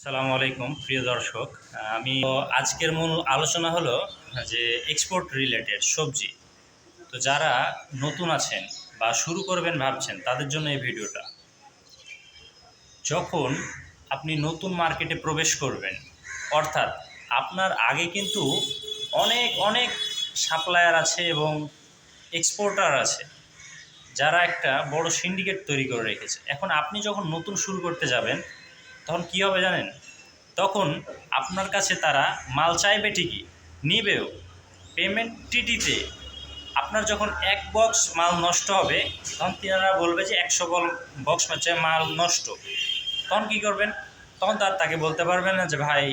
আসসালামু আলাইকুম প্রিয় দর্শক। আমি আজকের মূল আলোচনা হলো যে এক্সপোর্ট রিলেটেড সবজি। তো যারা নতুন আছেন বা শুরু করবেন ভাবছেন তাদের জন্য এই ভিডিওটা। যখন আপনি নতুন মার্কেটে প্রবেশ করবেন, অর্থাৎ আপনার আগে কিন্তু অনেক অনেক সাপ্লায়ার আছে এবং এক্সপোর্টার আছে, যারা একটা বড় সিন্ডিকেট তৈরি করে রেখেছে। এখন আপনি যখন নতুন শুরু করতে যাবেন তখন কী হবে জানেন? তখন আপনার কাছে তারা মাল চাইবে ঠিকই, নিবেও পেমেন্ট টিটিতে। আপনার যখন এক বক্স মাল নষ্ট হবে তখন তিনারা বলবে যে 100 বক্স মাল নষ্ট। তখন কী করবেন? তখন তাকে বলতে পারবেন না যে ভাই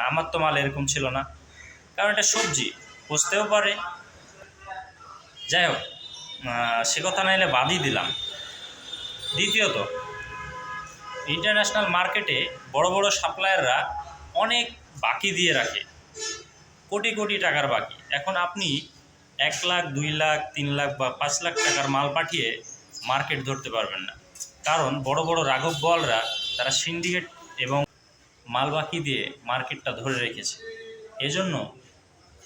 আমার তো মাল এরকম ছিল না, কারণ এটা সবজি, বুঝতেও পারে। যাই হোক, সে কথা নাইলে বাদই দিলাম। দ্বিতীয়ত, ইন্টারন্যাশনাল মার্কেটে বড় বড় সাপ্লায়াররা অনেক বাকি দিয়ে রাখে, কোটি কোটি টাকার বাকি। এখন আপনি 1 লাখ 2 লাখ 3 লাখ বা 5 লাখ টাকার মাল পাঠিয়ে মার্কেট ধরতে পারবেন না, কারণ বড় বড় রাঘব বলরা তারা সিন্ডিকেট এবং মাল বাকি দিয়ে মার্কেটটা ধরে রেখেছে। এজন্য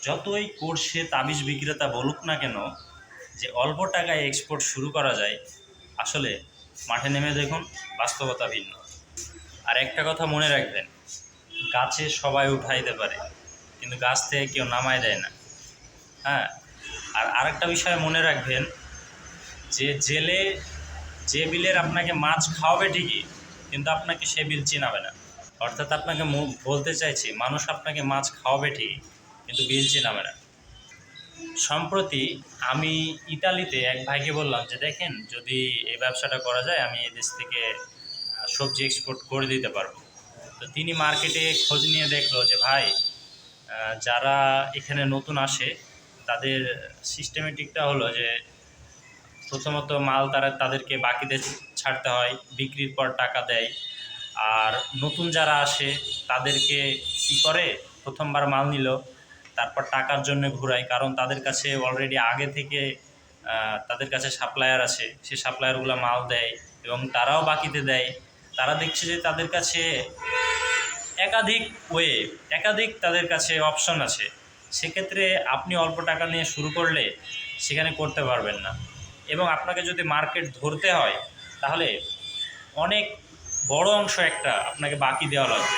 যতই করছে তাবিজ বিক্রেতা বলুক না কেন যে অল্প টাকায় এক্সপোর্ট শুরু করা যায়, আসলে মাঠে নেমে দেখুন বাস্তবতা ভিন্ন। আর একটা কথা মনে রাখবেন, গাছে সবাই উঠাইতে পারে কিন্তু গাছ থেকে কেউ নামায় দেয় না। হ্যাঁ, আর আরেকটা বিষয় মনে রাখবেন যে জেলে যে বিলের আপনাকে মাছ খাওয়াবে ঠিকই, কিন্তু আপনাকে সে বিল চিনাবে না। অর্থাৎ আপনাকে বলতে চাইছি, মানুষ আপনাকে মাছ খাওয়াবে ঠিকই কিন্তু বিল চিনাবে না। সম্প্রতি আমি ইতালিতে এক ভাইকে বললাম যে দেখেন, যদি এই ব্যবসাটা করা যায় আমি এই দেশ থেকে সবজি এক্সপোর্ট করে দিতে পারবো। তো তিনি মার্কেটে খোঁজ নিয়ে দেখলো যে ভাই, যারা এখানে নতুন আসে তাদের সিস্টেমেটিকটা হলো যে প্রথমত মাল তাদেরকে বাকিতে ছাড়তে হয়, বিক্রির পর টাকা দেয়। আর নতুন যারা আসে তাদেরকে কী করে, প্রথমবার মাল নিল তারপর টাকার জন্য ঘুরায়, কারণ তাদের কাছে অলরেডি আগে থেকে তাদের কাছে সাপ্লায়ার আছে, সে সাপ্লায়ারগুলো মাল দেয় এবং তারাও বাকিতে দেয়। তারা দেখছে যে তাদের কাছে একাধিক তাদের কাছে অপশন আছে। সেক্ষেত্রে আপনি অল্প টাকা নিয়ে শুরু করলে সেখানে করতে পারবেন না, এবং আপনাকে যদি মার্কেট ধরতে হয় তাহলে অনেক বড় অংশ একটা আপনাকে বাকি দেওয়া লাগবে।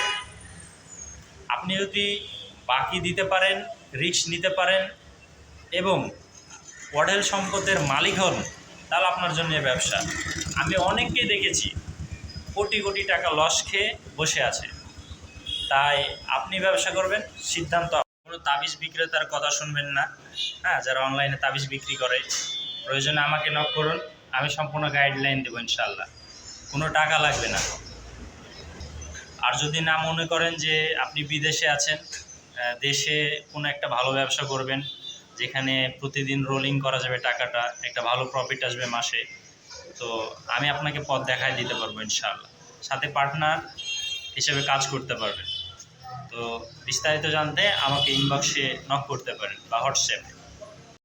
আপনি যদি বাকি দিতে পারেন, রিস্ক নিতে পারেন এবং অঢেল সম্পদের মালিক হন, তাহলে আপনার জন্য ব্যবসা। আমি অনেককেই দেখেছি কোটি কোটি টাকা লস খেয়ে বসে আছে। তাই আপনি ব্যবসা করবেন, সিদ্ধান্ত। কোনো তাবিজ বিক্রেতার কথা শুনবেন না। হ্যাঁ, যারা অনলাইনে তাবিজ বিক্রি করে, প্রয়োজনে আমাকে নক করুন, আমি সম্পূর্ণ গাইডলাইন দেবো ইনশাল্লাহ, কোনো টাকা লাগবে না। আর যদি না মনে করেন যে আপনি বিদেশে আছেন, দেশে কোনো একটা ভালো ব্যবসা করবেন যেখানে প্রতিদিন রোলিং করা যাবে টাকাটা, একটা ভালো প্রফিট আসবে মাসে, তো আমি আপনাকে পথ দেখায় দিতে পারবো ইনশাআল্লাহ। সাথে পার্টনার হিসেবে কাজ করতে পারবেন। তো বিস্তারিত জানতে আমাকে ইনবক্সে নক করতে পারেন বা হোয়াটসঅ্যাপে।